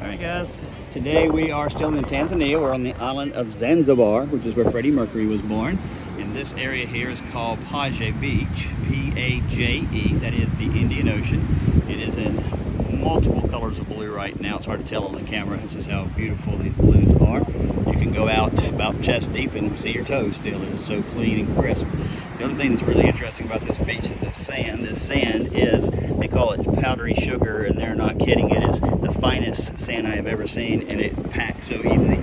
Alright guys, today we are still in Tanzania. We're on the island of Zanzibar, which is where Freddie Mercury was born. And this area here is called PAJE Beach, P-A-J-E, that is the Indian Ocean. It is in multiple colors of blue right now. It's hard to tell on the camera just how beautiful these blues are. You can go out about chest deep and see your toes still. It is so clean and crisp. The other thing that's really interesting about this beach is this sand. This sand is, they call it powdery sugar, and they're not kidding. It is the finest sand I have ever seen, and it packs so easily.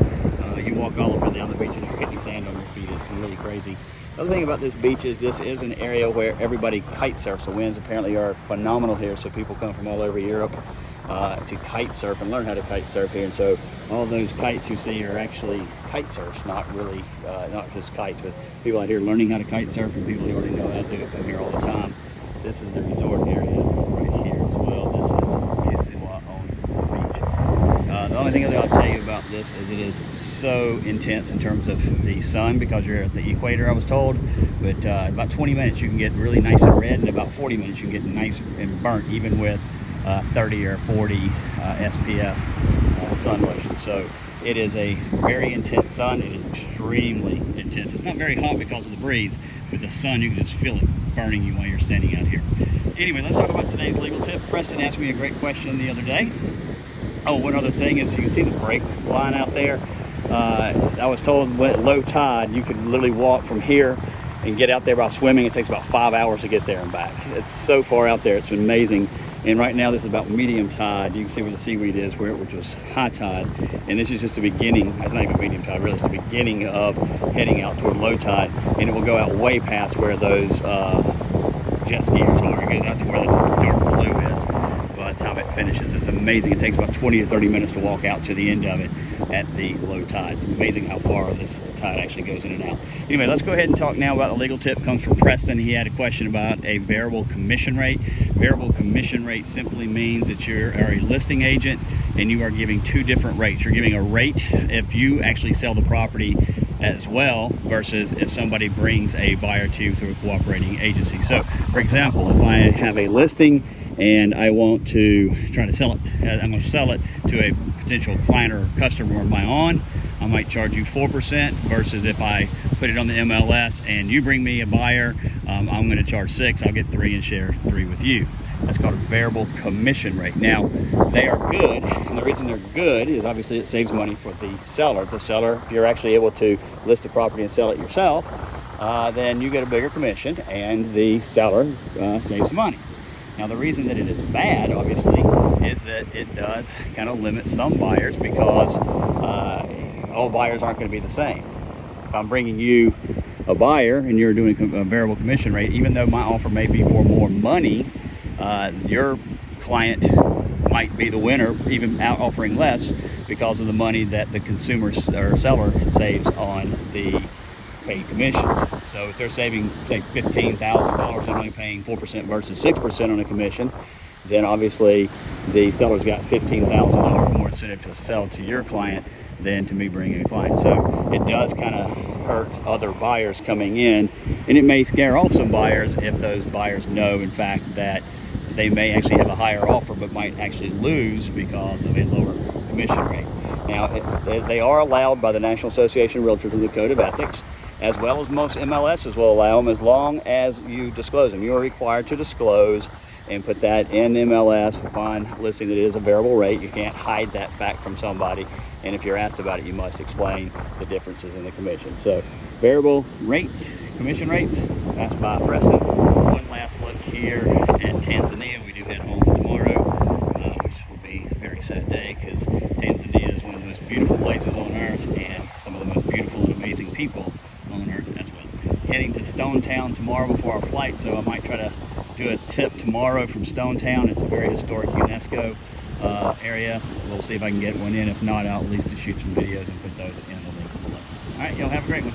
You walk all over down the beach and if you're getting sand on your feet, it's really crazy. The other thing about this beach is this is an area where everybody kite surfs. The winds apparently are phenomenal here, so people come from all over Europe to kite surf and learn how to kite surf here. And so all those kites you see are actually kite surfs, not really, not just kites, but people out here learning how to kite surf, and people who already know how to do it come here all the time. This is the resort area right here as well. This is Kisiwa on the beach. The only thing that I'll tell you about this is it is so intense in terms of the sun, because you're at the equator, I was told. But about 20 minutes you can get really nice and red, and about 40 minutes you can get nice and burnt, even with 30 or 40 SPF sun lotion. So it is a very intense sun. It is extremely intense. It's not very hot because of the breeze, but the sun, you can just feel it burning you while you're standing out here. Anyway, let's talk about today's legal tip. Preston asked me a great question the other day. Oh, one other thing is, you can see the brake line out there. I was told at low tide you could literally walk from here and get out there by swimming. It takes about 5 hours to get there and back. It's so far out there, it's amazing. And right now this is about medium tide. You can see where the seaweed is, which was high tide. And this is just the beginning. It's not even medium tide, really. It's the beginning of heading out toward low tide. And it will go out way past where those jet skiers are. It goes out to where the dark blue is. By the time it finishes, it's amazing. It takes about 20 to 30 minutes to walk out to the end of it at the low tide. It's amazing how far this tide actually goes in and out. Anyway, let's go ahead and talk now about the legal tip. Comes from Preston. He had a question about a variable commission rate. Variable commission rate simply means that you are a listing agent and you are giving two different rates. You're giving a rate if you actually sell the property as well, versus if somebody brings a buyer to you through a cooperating agency. So, for example, if I have a listing and I want to try to sell it, I'm going to sell it to a potential client or customer of my own, I might charge you 4%, versus if I put it on the MLS and you bring me a buyer, I'm going to charge 6. I'll get 3 and share 3 with you. That's called a variable commission rate. Now, they are good, and the reason they're good is obviously it saves money for the seller. The seller, if you're actually able to list the property and sell it yourself, then you get a bigger commission, and the seller saves money. Now, the reason that it is bad, obviously, is that it does kind of limit some buyers, because all buyers aren't going to be the same. If I'm bringing you a buyer and you're doing a variable commission rate, even though my offer may be for more money, your client might be the winner, even out offering less, because of the money that the consumer or seller saves on the paid commissions. So if they're saving, say, $15,000 and only paying 4% versus 6% on a commission, then obviously the seller's got $15,000 more incentive to sell to your client than to me bringing a client. So it does kind of hurt other buyers coming in, and it may scare off some buyers if those buyers know, in fact, that they may actually have a higher offer but might actually lose because of a lower commission rate. Now, they are allowed by the National Association of Realtors in the Code of Ethics, as well as most MLSs will allow them, as long as you disclose them. You are required to disclose and put that in MLS upon listing that it is a variable rate. You can't hide that fact from somebody, and if you're asked about it, you must explain the differences in the commission. So variable rates, commission rates, that's by Preston. One last look here at Tanzania. We do head home tomorrow, which will be a very sad day, because Tanzania is one of the most beautiful places on earth, and some of the most beautiful and amazing people on earth as well. Heading to Stone Town tomorrow before our flight, so I might try to do a tip tomorrow from Stone Town. It's a very historic UNESCO area. We'll see if I can get one in. If not, I'll at least shoot some videos and put those in the link below. All right, y'all have a great one.